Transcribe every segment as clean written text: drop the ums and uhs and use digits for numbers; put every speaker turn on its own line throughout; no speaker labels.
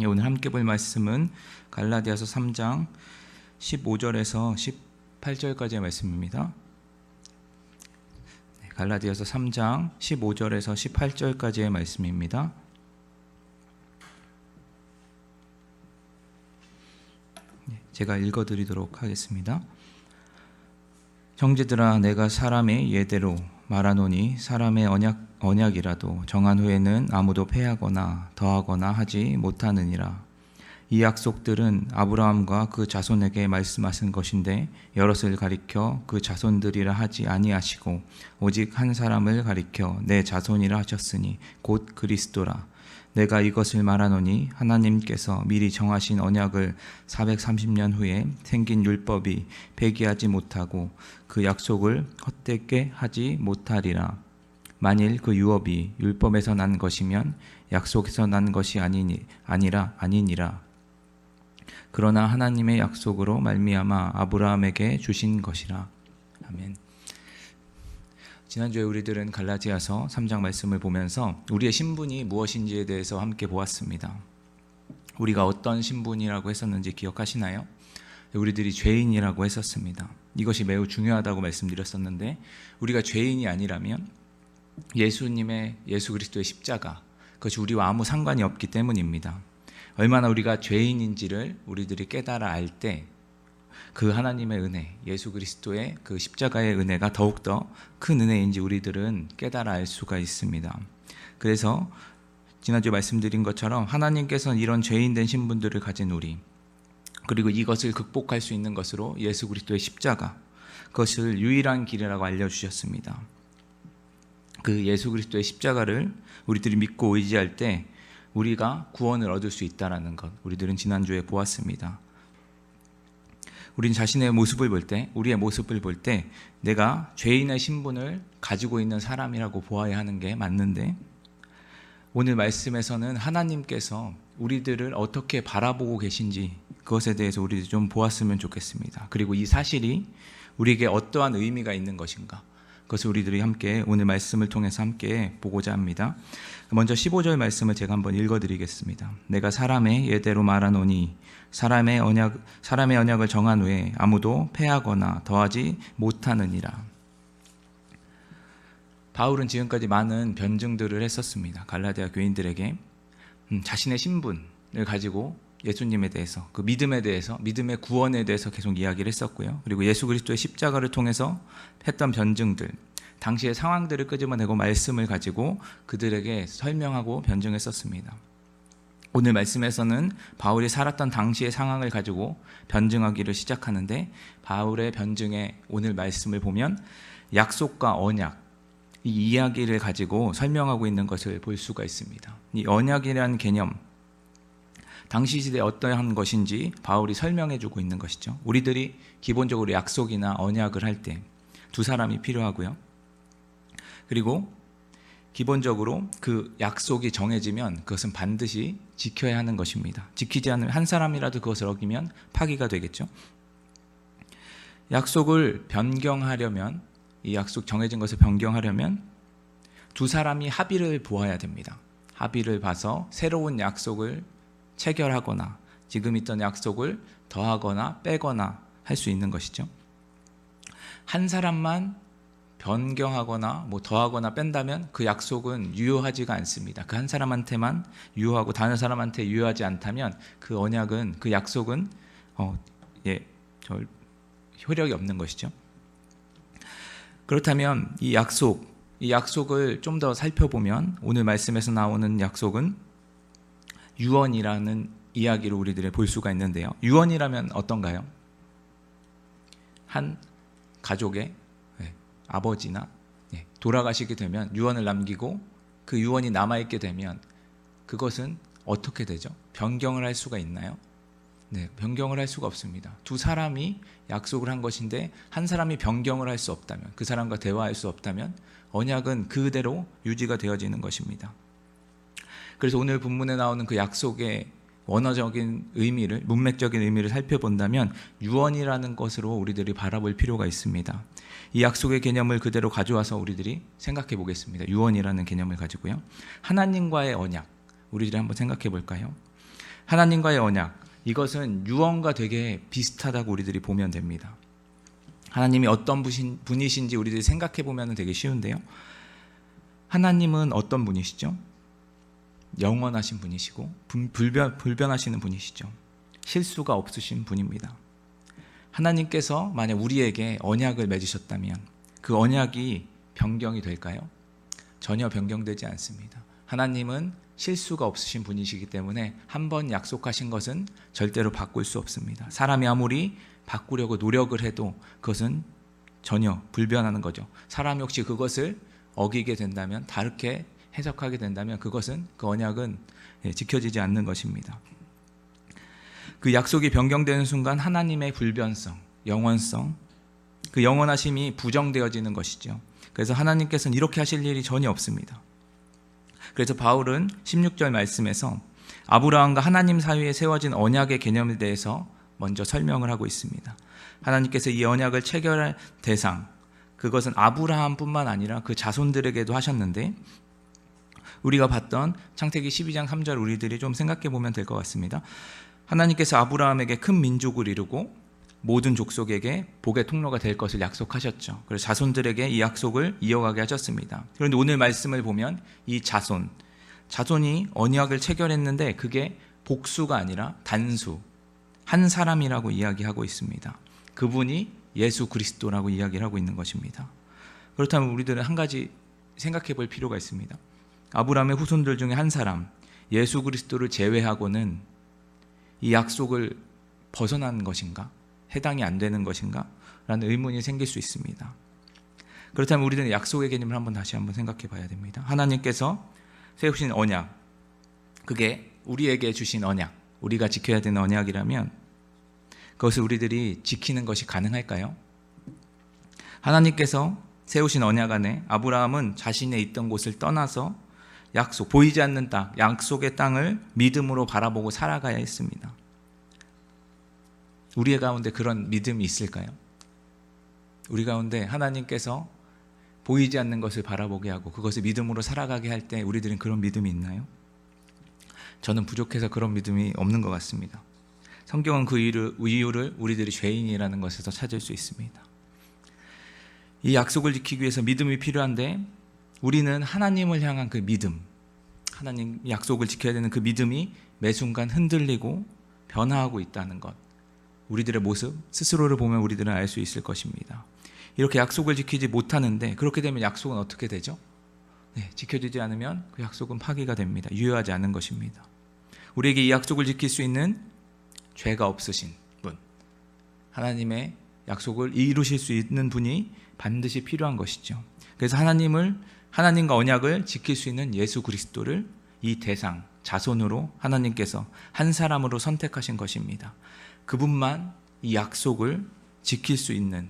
오늘 함께 볼 말씀은 갈라디아서 3장 15절에서 18절까지의 말씀입니다. 갈라디아서 3장 15절에서 18절까지의 말씀입니다. 제가 읽어드리도록 하겠습니다. 형제들아, 내가 사람의 예대로 말하노니 사람의 언약이라도 정한 후에는 아무도 패하거나 더하거나 하지 못하느니라. 이 약속들은 아브라함과 그 자손에게 말씀하신 것인데 여럿을 가리켜 그 자손들이라 하지 아니하시고 오직 한 사람을 가리켜 내 자손이라 하셨으니 곧 그리스도라. 내가 이것을 말하노니 하나님께서 미리 정하신 언약을 430년 후에 생긴 율법이 폐기하지 못하고 그 약속을 헛되게 하지 못하리라. 만일 그 유업이 율법에서 난 것이면 약속에서 난 것이 아니니라. 그러나 하나님의 약속으로 말미암아 아브라함에게 주신 것이라. 아멘. 지난주에 우리들은 갈라디아서 3장 말씀을 보면서 우리의 신분이 무엇인지에 대해서 함께 보았습니다. 우리가 어떤 신분이라고 했었는지 기억하시나요? 우리들이 죄인이라고 했었습니다. 이것이 매우 중요하다고 말씀드렸었는데, 우리가 죄인이 아니라면 예수 그리스도의 십자가, 그것이 우리와 아무 상관이 없기 때문입니다. 얼마나 우리가 죄인인지를 우리들이 깨달아 알 때 그 하나님의 은혜, 예수 그리스도의 그 십자가의 은혜가 더욱더 큰 은혜인지 우리들은 깨달아 알 수가 있습니다. 그래서 지난주에 말씀드린 것처럼 하나님께서는 이런 죄인된 신분들을 가진 우리, 그리고 이것을 극복할 수 있는 것으로 예수 그리스도의 십자가, 그것을 유일한 길이라고 알려주셨습니다. 그 예수 그리스도의 십자가를 우리들이 믿고 의지할 때 우리가 구원을 얻을 수 있다는 것, 우리들은 지난주에 보았습니다. 우리는 자신의 모습을 볼 때, 우리의 모습을 볼 때 내가 죄인의 신분을 가지고 있는 사람이라고 보아야 하는 게 맞는데, 오늘 말씀에서는 하나님께서 우리들을 어떻게 바라보고 계신지 그것에 대해서 우리도 좀 보았으면 좋겠습니다. 그리고 이 사실이 우리에게 어떠한 의미가 있는 것인가, 그것을 우리들이 함께 오늘 말씀을 통해서 함께 보고자 합니다. 먼저 15절 말씀을 제가 한번 읽어드리겠습니다. 내가 사람의 예대로 말하노니 사람의 언약을 정한 후에 아무도 패하거나 더하지 못하느니라. 바울은 지금까지 많은 변증들을 했었습니다. 갈라디아 교인들에게 자신의 신분을 가지고 예수님에 대해서, 그 믿음에 대해서, 믿음의 구원에 대해서 계속 이야기를 했었고요. 그리고 예수 그리스도의 십자가를 통해서 했던 변증들, 당시의 상황들을 끄집어내고 말씀을 가지고 그들에게 설명하고 변증했었습니다. 오늘 말씀에서는 바울이 살았던 당시의 상황을 가지고 변증하기를 시작하는데, 바울의 변증의 오늘 말씀을 보면 약속과 언약, 이 이야기를 가지고 설명하고 있는 것을 볼 수가 있습니다. 이 언약이라는 개념, 당시 시대에 어떠한 것인지 바울이 설명해주고 있는 것이죠. 우리들이 기본적으로 약속이나 언약을 할 때 두 사람이 필요하고요. 그리고 기본적으로 그 약속이 정해지면 그것은 반드시 지켜야 하는 것입니다. 지키지 않으면, 한 사람이라도 그것을 어기면 파기가 되겠죠. 약속을 변경하려면, 이 약속 정해진 것을 변경하려면 두 사람이 합의를 보아야 됩니다. 합의를 봐서 새로운 약속을 체결하거나 지금 있던 약속을 더하거나 빼거나 할 수 있는 것이죠. 한 사람만 변경하거나 더하거나 뺀다면 그 약속은 유효하지가 않습니다. 그 한 사람한테만 유효하고 다른 사람한테 유효하지 않다면 그 언약은, 그 약속은 효력이 없는 것이죠. 그렇다면 이 약속을 좀 더 살펴보면 오늘 말씀에서 나오는 약속은 유언이라는 이야기를 우리들이 볼 수가 있는데요. 유언이라면 어떤가요? 한 가족의 아버지나 돌아가시게 되면 유언을 남기고 그 유언이 남아있게 되면 그것은 어떻게 되죠? 변경을 할 수가 있나요? 네, 변경을 할 수가 없습니다. 두 사람이 약속을 한 것인데 한 사람이 변경을 할 수 없다면, 그 사람과 대화할 수 없다면 언약은 그대로 유지가 되어지는 것입니다. 그래서 오늘 본문에 나오는 그 약속의 원어적인 의미를, 문맥적인 의미를 살펴본다면 유언이라는 것으로 우리들이 바라볼 필요가 있습니다. 이 약속의 개념을 그대로 가져와서 우리들이 생각해 보겠습니다. 유언이라는 개념을 가지고요. 하나님과의 언약, 우리들이 한번 생각해 볼까요? 하나님과의 언약, 이것은 유언과 되게 비슷하다고 우리들이 보면 됩니다. 하나님이 어떤 분이신지 우리들이 생각해 보면 되게 쉬운데요. 하나님은 어떤 분이시죠? 영원하신 분이시고 불변하시는 분이시죠. 실수가 없으신 분입니다. 하나님께서 만약 우리에게 언약을 맺으셨다면 그 언약이 변경이 될까요? 전혀 변경되지 않습니다. 하나님은 실수가 없으신 분이시기 때문에 한 번 약속하신 것은 절대로 바꿀 수 없습니다. 사람이 아무리 바꾸려고 노력을 해도 그것은 전혀 불변하는 거죠. 사람이 혹시 그것을 어기게 된다면, 다르게 해석하게 된다면 그것은, 그 언약은 지켜지지 않는 것입니다. 그 약속이 변경되는 순간 하나님의 불변성, 영원성, 그 영원하심이 부정되어지는 것이죠. 그래서 하나님께서는 이렇게 하실 일이 전혀 없습니다. 그래서 바울은 16절 말씀에서 아브라함과 하나님 사이에 세워진 언약의 개념에 대해서 먼저 설명을 하고 있습니다. 하나님께서 이 언약을 체결할 대상, 그것은 아브라함뿐만 아니라 그 자손들에게도 하셨는데, 우리가 봤던 창세기 12장 3절 우리들이 좀 생각해 보면 될 것 같습니다. 하나님께서 아브라함에게 큰 민족을 이루고 모든 족속에게 복의 통로가 될 것을 약속하셨죠. 그래서 자손들에게 이 약속을 이어가게 하셨습니다. 그런데 오늘 말씀을 보면 이 자손이 언약을 체결했는데 그게 복수가 아니라 단수, 한 사람이라고 이야기하고 있습니다. 그분이 예수 그리스도라고 이야기를 하고 있는 것입니다. 그렇다면 우리들은 한 가지 생각해 볼 필요가 있습니다. 아브라함의 후손들 중에 한 사람, 예수 그리스도를 제외하고는 이 약속을 벗어난 것인가? 해당이 안 되는 것인가? 라는 의문이 생길 수 있습니다. 그렇다면 우리는 약속의 개념을 다시 한번 생각해 봐야 됩니다. 하나님께서 세우신 언약, 그게 우리에게 주신 언약, 우리가 지켜야 되는 언약이라면 그것을 우리들이 지키는 것이 가능할까요? 하나님께서 세우신 언약 안에 아브라함은 자신의 있던 곳을 떠나서 약속, 보이지 않는 땅, 약속의 땅을 믿음으로 바라보고 살아가야 했습니다. 우리 가운데 그런 믿음이 있을까요? 우리 가운데 하나님께서 보이지 않는 것을 바라보게 하고 그것을 믿음으로 살아가게 할 때 우리들은 그런 믿음이 있나요? 저는 부족해서 그런 믿음이 없는 것 같습니다. 성경은 그 이유를 우리들이 죄인이라는 것에서 찾을 수 있습니다. 이 약속을 지키기 위해서 믿음이 필요한데 우리는 하나님을 향한 그 믿음, 하나님 약속을 지켜야 되는 그 믿음이 매 순간 흔들리고 변화하고 있다는 것, 우리들의 모습 스스로를 보면 우리들은 알 수 있을 것입니다. 이렇게 약속을 지키지 못하는데 그렇게 되면 약속은 어떻게 되죠? 지켜지지 않으면 그 약속은 파기가 됩니다. 유효하지 않은 것입니다. 우리에게 이 약속을 지킬 수 있는 죄가 없으신 분, 하나님의 약속을 이루실 수 있는 분이 반드시 필요한 것이죠. 그래서 하나님과 언약을 지킬 수 있는 예수 그리스도를 이 대상, 자손으로 하나님께서 한 사람으로 선택하신 것입니다. 그분만 이 약속을 지킬 수 있는,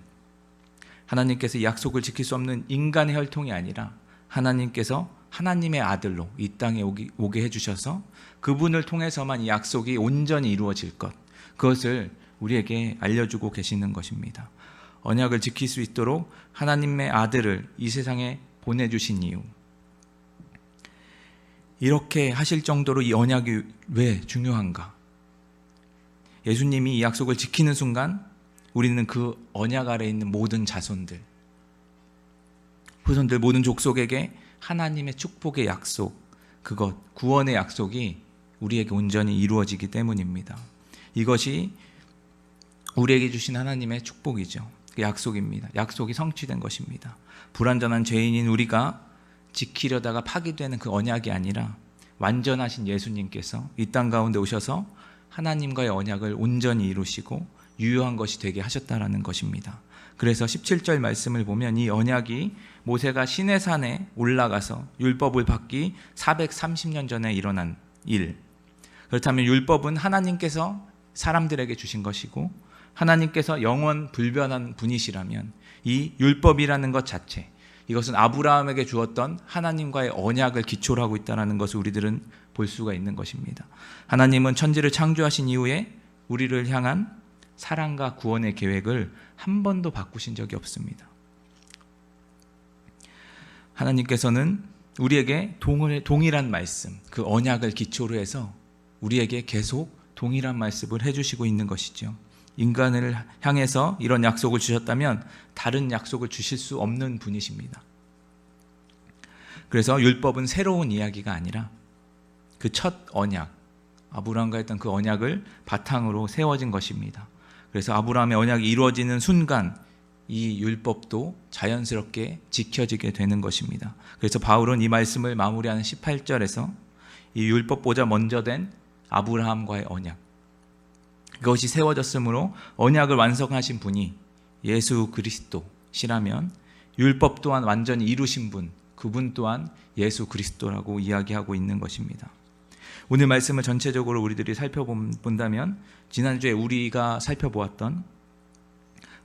하나님께서 이 약속을 지킬 수 없는 인간의 혈통이 아니라 하나님께서 하나님의 아들로 이 땅에 오게 해주셔서 그분을 통해서만 이 약속이 온전히 이루어질 것, 그것을 우리에게 알려주고 계시는 것입니다. 언약을 지킬 수 있도록 하나님의 아들을 이 세상에 보내주신 이유, 이렇게 하실 정도로 이 언약이 왜 중요한가? 예수님이 이 약속을 지키는 순간 우리는 그 언약 아래에 있는 모든 자손들, 후손들, 모든 족속에게 하나님의 축복의 약속, 그것, 구원의 약속이 우리에게 온전히 이루어지기 때문입니다. 이것이 우리에게 주신 하나님의 축복이죠. 그 약속입니다. 약속이 성취된 것입니다. 불완전한 죄인인 우리가 지키려다가 파기되는 그 언약이 아니라 완전하신 예수님께서 이 땅 가운데 오셔서 하나님과의 언약을 온전히 이루시고 유효한 것이 되게 하셨다라는 것입니다. 그래서 17절 말씀을 보면 이 언약이 모세가 시내산에 올라가서 율법을 받기 430년 전에 일어난 일, 그렇다면 율법은 하나님께서 사람들에게 주신 것이고 하나님께서 영원 불변한 분이시라면 이 율법이라는 것 자체, 이것은 아브라함에게 주었던 하나님과의 언약을 기초로 하고 있다는 것을 우리들은 볼 수가 있는 것입니다. 하나님은 천지를 창조하신 이후에 우리를 향한 사랑과 구원의 계획을 한 번도 바꾸신 적이 없습니다. 하나님께서는 우리에게 동일한 말씀, 그 언약을 기초로 해서 우리에게 계속 동일한 말씀을 해주시고 있는 것이죠. 인간을 향해서 이런 약속을 주셨다면 다른 약속을 주실 수 없는 분이십니다. 그래서 율법은 새로운 이야기가 아니라 그 첫 언약, 아브라함과 했던 그 언약을 바탕으로 세워진 것입니다. 그래서 아브라함의 언약이 이루어지는 순간 이 율법도 자연스럽게 지켜지게 되는 것입니다. 그래서 바울은 이 말씀을 마무리하는 18절에서 이 율법보다 먼저 된 아브라함과의 언약, 그것이 세워졌으므로 언약을 완성하신 분이 예수 그리스도시라면 율법 또한 완전히 이루신 분, 그분 또한 예수 그리스도라고 이야기하고 있는 것입니다. 오늘 말씀을 전체적으로 우리들이 살펴본다면 지난주에 우리가 살펴보았던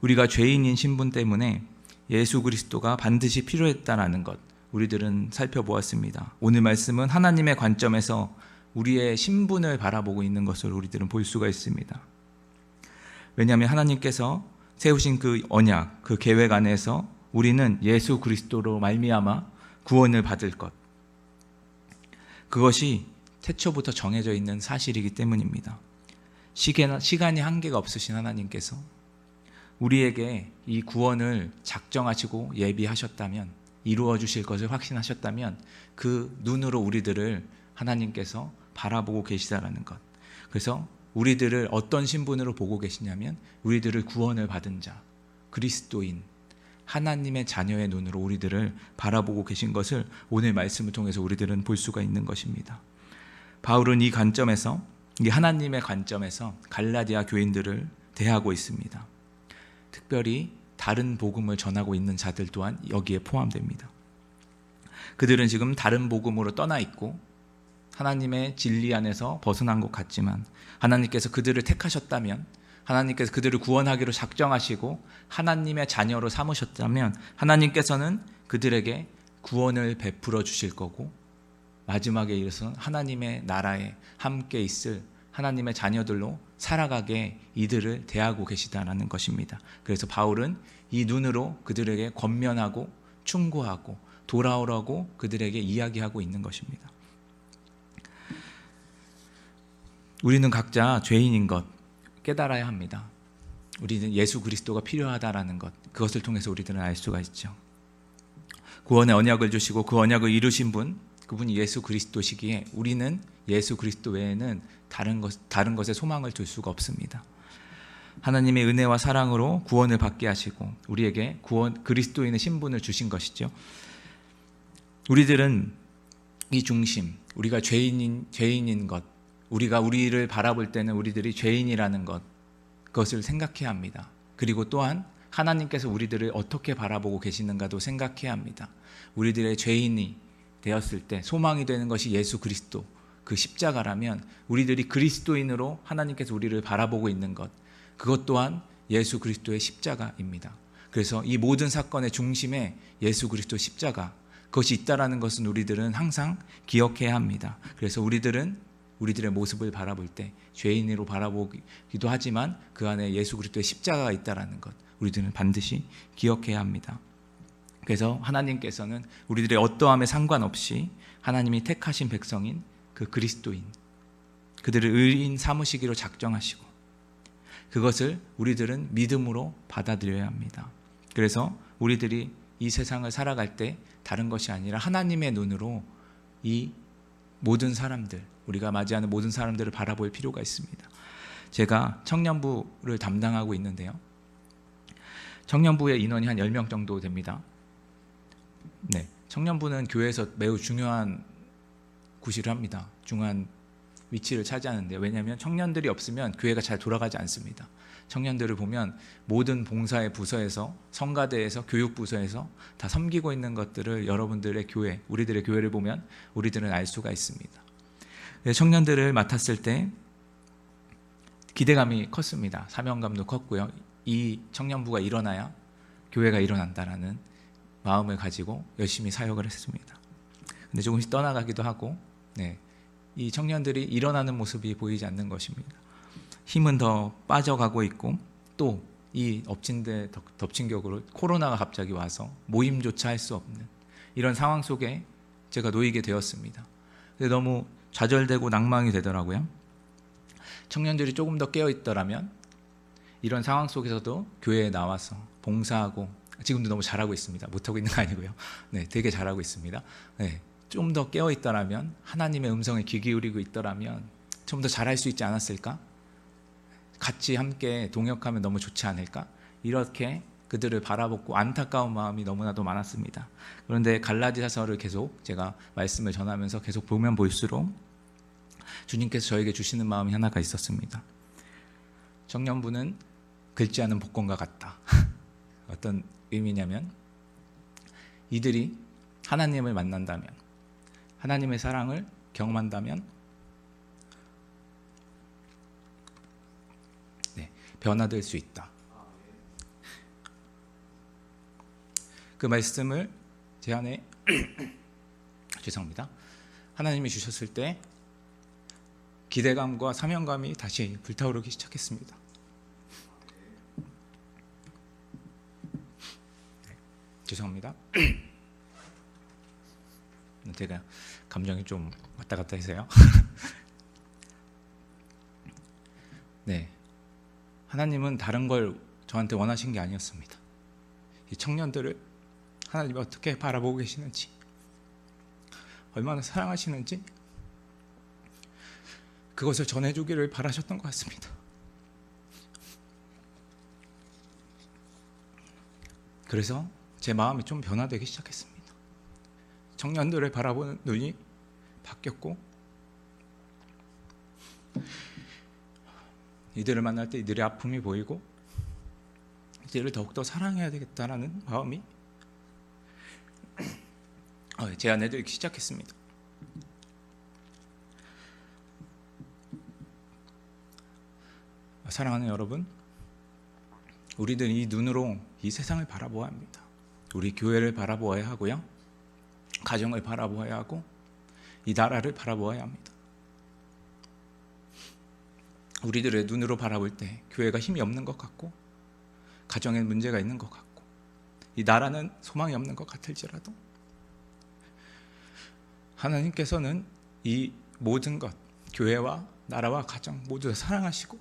우리가 죄인인 신분 때문에 예수 그리스도가 반드시 필요했다라는 것 우리들은 살펴보았습니다. 오늘 말씀은 하나님의 관점에서 우리의 신분을 바라보고 있는 것을 우리들은 볼 수가 있습니다. 왜냐하면 하나님께서 세우신 그 언약, 그 계획 안에서 우리는 예수 그리스도로 말미암아 구원을 받을 것, 그것이 태초부터 정해져 있는 사실이기 때문입니다. 시간이 한계가 없으신 하나님께서 우리에게 이 구원을 작정하시고 예비하셨다면, 이루어 주실 것을 확신하셨다면 그 눈으로 우리들을 하나님께서 바라보고 계시다라는 것. 그래서 우리들을 어떤 신분으로 보고 계시냐면 우리들을 구원을 받은 자, 그리스도인, 하나님의 자녀의 눈으로 우리들을 바라보고 계신 것을 오늘 말씀을 통해서 우리들은 볼 수가 있는 것입니다. 바울은 이 관점에서, 이 하나님의 관점에서 갈라디아 교인들을 대하고 있습니다. 특별히 다른 복음을 전하고 있는 자들 또한 여기에 포함됩니다. 그들은 지금 다른 복음으로 떠나 있고 하나님의 진리 안에서 벗어난 것 같지만 하나님께서 그들을 택하셨다면, 하나님께서 그들을 구원하기로 작정하시고 하나님의 자녀로 삼으셨다면 하나님께서는 그들에게 구원을 베풀어 주실 거고 마지막에 이르러서는 하나님의 나라에 함께 있을 하나님의 자녀들로 살아가게 이들을 대하고 계시다라는 것입니다. 그래서 바울은 이 눈으로 그들에게 권면하고 충고하고 돌아오라고 그들에게 이야기하고 있는 것입니다. 우리는 각자 죄인인 것 깨달아야 합니다. 우리는 예수 그리스도가 필요하다라는 것, 그것을 통해서 우리들은 알 수가 있죠. 구원의 언약을 주시고 그 언약을 이루신 분, 그분이 예수 그리스도시기에 우리는 예수 그리스도 외에는 다른 것에 소망을 둘 수가 없습니다. 하나님의 은혜와 사랑으로 구원을 받게 하시고 우리에게 그리스도인의 신분을 주신 것이죠. 우리들은 이 중심, 우리가 죄인인 것, 우리가 우리를 바라볼 때는 우리들이 죄인이라는 것, 그것을 생각해야 합니다. 그리고 또한 하나님께서 우리들을 어떻게 바라보고 계시는가도 생각해야 합니다. 우리들의 죄인이 되었을 때 소망이 되는 것이 예수 그리스도, 그 십자가라면 우리들이 그리스도인으로 하나님께서 우리를 바라보고 있는 것, 그것 또한 예수 그리스도의 십자가입니다. 그래서 이 모든 사건의 중심에 예수 그리스도 십자가, 그것이 있다라는 것은 우리들은 항상 기억해야 합니다. 그래서 우리들의 모습을 바라볼 때 죄인으로 바라보기도 하지만 그 안에 예수 그리스도의 십자가가 있다라는 것, 우리들은 반드시 기억해야 합니다. 그래서 하나님께서는 우리들의 어떠함에 상관없이 하나님이 택하신 백성인 그 그리스도인, 그들을 의인 삼으시기로 작정하시고 그것을 우리들은 믿음으로 받아들여야 합니다. 그래서 우리들이 이 세상을 살아갈 때 다른 것이 아니라 하나님의 눈으로 이 모든 사람들, 우리가 맞이하는 모든 사람들을 바라볼 필요가 있습니다. 제가 청년부를 담당하고 있는데요. 청년부의 인원이 한 10명 정도 됩니다. 네, 청년부는 교회에서 매우 중요한 구실을 합니다. 중요한 위치를 차지하는데, 왜냐하면 청년들이 없으면 교회가 잘 돌아가지 않습니다. 청년들을 보면 모든 봉사의 부서에서, 성가대에서, 교육부서에서 다 섬기고 있는 것들을 여러분들의 교회, 우리들의 교회를 보면 우리들은 알 수가 있습니다. 청년들을 맡았을 때 기대감이 컸습니다. 사명감도 컸고요. 이 청년부가 일어나야 교회가 일어난다라는 마음을 가지고 열심히 사역을 했습니다. 근데 조금씩 떠나가기도 하고, 이 청년들이 일어나는 모습이 보이지 않는 것입니다. 힘은 더 빠져가고 있고, 또 이 덮친 격으로 코로나가 갑자기 와서 모임조차 할 수 없는 이런 상황 속에 제가 놓이게 되었습니다. 근데 너무 좌절되고 낭망이 되더라고요. 청년들이 조금 더 깨어 있더라면 이런 상황 속에서도 교회에 나와서 봉사하고, 지금도 너무 잘하고 있습니다. 못하고 있는 거 아니고요. 네, 되게 잘하고 있습니다. 네, 좀 더 깨어 있더라면, 하나님의 음성에 귀 기울이고 있더라면 좀 더 잘할 수 있지 않았을까? 같이 함께 동역하면 너무 좋지 않을까? 이렇게 그들을 바라보고 안타까운 마음이 너무나도 많았습니다. 그런데 갈라디아서를 계속 제가 말씀을 전하면서 계속 보면 볼수록 주님께서 저에게 주시는 마음이 하나가 있었습니다. 청년부는 긁지 않은 복권과 같다. 어떤 의미냐면, 이들이 하나님을 만난다면, 하나님의 사랑을 경험한다면 변화될 수 있다. 그 말씀을 제 안에 죄송합니다. 하나님이 주셨을 때 기대감과 사명감이 다시 불타오르기 시작했습니다. 죄송합니다. 제가 감정이 좀 왔다 갔다 해서요. 네, 하나님은 다른 걸 저한테 원하신 게 아니었습니다. 이 청년들을 하나님이 어떻게 바라보고 계시는지, 얼마나 사랑하시는지 그것을 전해주기를 바라셨던 것 같습니다. 그래서 제 마음이 좀 변화되기 시작했습니다. 청년들을 바라보는 눈이 바뀌었고, 이들을 만날 때 이들의 아픔이 보이고 이들을 더욱더 사랑해야 되겠다라는 마음이 제 안에 들기 시작했습니다. 사랑하는 여러분, 우리들은 이 눈으로 이 세상을 바라보아야 합니다. 우리 교회를 바라보아야 하고요, 가정을 바라보아야 하고, 이 나라를 바라보아야 합니다. 우리들의 눈으로 바라볼 때 교회가 힘이 없는 것 같고, 가정에 문제가 있는 것 같고, 이 나라는 소망이 없는 것 같을지라도 하나님께서는 이 모든 것, 교회와 나라와 가정 모두 다 사랑하시고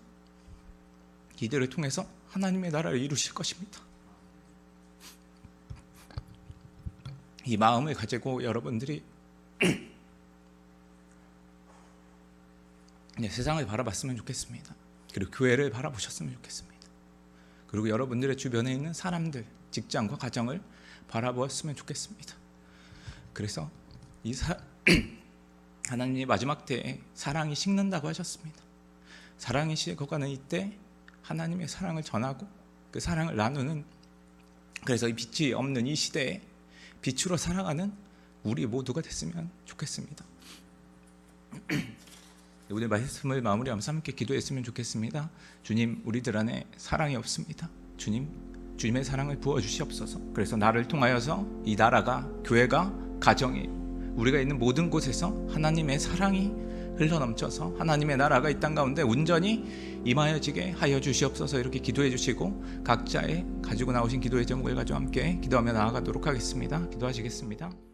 이들을 통해서 하나님의 나라를 이루실 것입니다. 이 마음을 가지고 여러분들이 세상을 바라봤으면 좋겠습니다. 그리고 교회를 바라보셨으면 좋겠습니다. 그리고 여러분들의 주변에 있는 사람들, 직장과 가정을 바라보았으면 좋겠습니다. 그래서 하나님이 마지막 때에 사랑이 식는다고 하셨습니다. 사랑이 식어가는 이때 하나님의 사랑을 전하고 그 사랑을 나누는, 그래서 이 빛이 없는 이 시대에 빛으로 살아가는 우리 모두가 됐으면 좋겠습니다. 오늘 말씀을 마무리하면서 함께 기도했으면 좋겠습니다. 주님, 우리들 안에 사랑이 없습니다. 주님의 사랑을 부어주시옵소서. 그래서 나를 통하여서 이 나라가, 교회가, 가정이, 우리가 있는 모든 곳에서 하나님의 사랑이 흘러넘쳐서 하나님의 나라가 이 땅 가운데 온전히 임하여지게 하여 주시옵소서. 이렇게 기도해 주시고 각자의 가지고 나오신 기도의 제목을 가지고 함께 기도하며 나아가도록 하겠습니다. 기도하시겠습니다.